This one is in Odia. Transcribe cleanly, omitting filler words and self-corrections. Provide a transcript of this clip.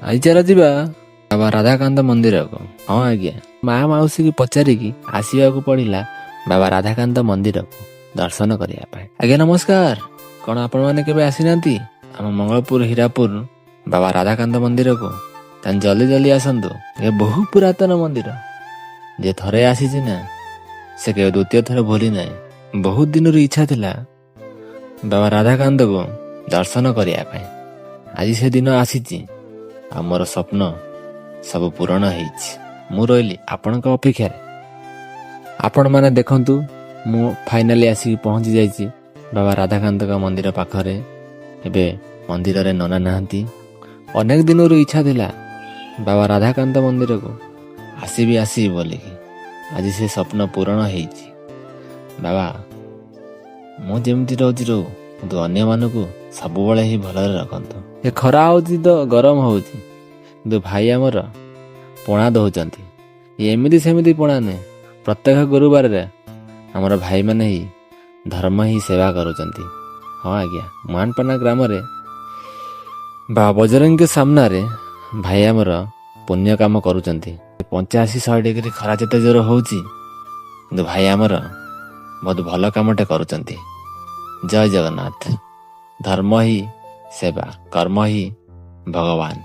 ଆଜି ଚାଲ ଯିବା ବାବା ରାଧାକାନ୍ତ ମନ୍ଦିରକୁ। ହଁ ଆଜ୍ଞା, ମା ମାଉସୀକି ପଚାରିକି ଆସିବାକୁ ପଡ଼ିଲା ବାବା ରାଧାକାନ୍ତ ମନ୍ଦିରକୁ ଦର୍ଶନ କରିବା ପାଇଁ। ଆଜ୍ଞା ନମସ୍କାର। କ'ଣ ଆପଣମାନେ କେବେ ଆସିନାହାନ୍ତି ଆମ ମଙ୍ଗଳପୁର ହୀରାପୁର ବାବା ରାଧାକାନ୍ତ ମନ୍ଦିରକୁ? ତାହେଲେ ଜଲ୍ଦି ଜଲ୍ଦି ଆସନ୍ତୁ। ଏ ବହୁ ପୁରାତନ ମନ୍ଦିର। ଯେ ଥରେ ଆସିଛି ନା ସେ କେବେ ଦ୍ୱିତୀୟ ଥର ଭୁଲି ନାହିଁ। ବହୁତ ଦିନରୁ ଇଚ୍ଛା ଥିଲା ବାବା ରାଧାକାନ୍ତକୁ ଦର୍ଶନ କରିବା ପାଇଁ। ଆଜି ସେ ଦିନ ଆସିଛି ଆଉ ମୋର ସ୍ୱପ୍ନ ସବୁ ପୂରଣ ହେଇଛି। ମୁଁ ରହିଲି ଆପଣଙ୍କ ଅପେକ୍ଷାରେ। ଆପଣମାନେ ଦେଖନ୍ତୁ, ମୁଁ ଫାଇନାଲି ଆସିକି ପହଞ୍ଚି ଯାଇଛି ବାବା ରାଧାକାନ୍ତଙ୍କ ମନ୍ଦିର ପାଖରେ। ଏବେ ମନ୍ଦିରରେ ନନା ନାହାନ୍ତି। ଅନେକ ଦିନରୁ ଇଚ୍ଛା ଥିଲା ବାବା ରାଧାକାନ୍ତ ମନ୍ଦିରକୁ ଆସିବି ବୋଲିକି। ଆଜି ସେ ସ୍ୱପ୍ନ ପୂରଣ ହେଇଛି। ବାବା, ମୁଁ ଯେମିତି ରହୁଛି ରହୁ, କିନ୍ତୁ ଅନ୍ୟମାନଙ୍କୁ ସବୁବେଳେ ହିଁ ଭଲରେ ରଖନ୍ତୁ। ଏ ଖରା ହେଉଛି ତ ଗରମ ହେଉଛି, କିନ୍ତୁ ଭାଇ ଆମର ପଣା ଦେଉଛନ୍ତି। ଏମିତି ସେମିତି ପଣା ନୁହେଁ, ପ୍ରତ୍ୟେକ ଗୁରୁବାରରେ ଆମର ଭାଇମାନେ ହିଁ ଧର୍ମ ହିଁ ସେବା କରୁଛନ୍ତି। ହଁ ଆଜ୍ଞା, ମହାନପାନା ଗ୍ରାମରେ ବାବା ବଜରଙ୍ଗଙ୍କ ସାମ୍ନାରେ ଭାଇ ଆମର ପୁଣ୍ୟ କାମ କରୁଛନ୍ତି। 85-100 ଡିଗ୍ରୀ ଖରା ଯେତେ ଜୋର ହେଉଛି, କିନ୍ତୁ ଭାଇ ଆମର ବହୁତ ଭଲ କାମଟେ କରୁଛନ୍ତି। ଜୟ ଜଗନ୍ନାଥ। ଧର୍ମ ହିଁ ସେବା, କର୍ମ ହିଁ ଭଗବାନ।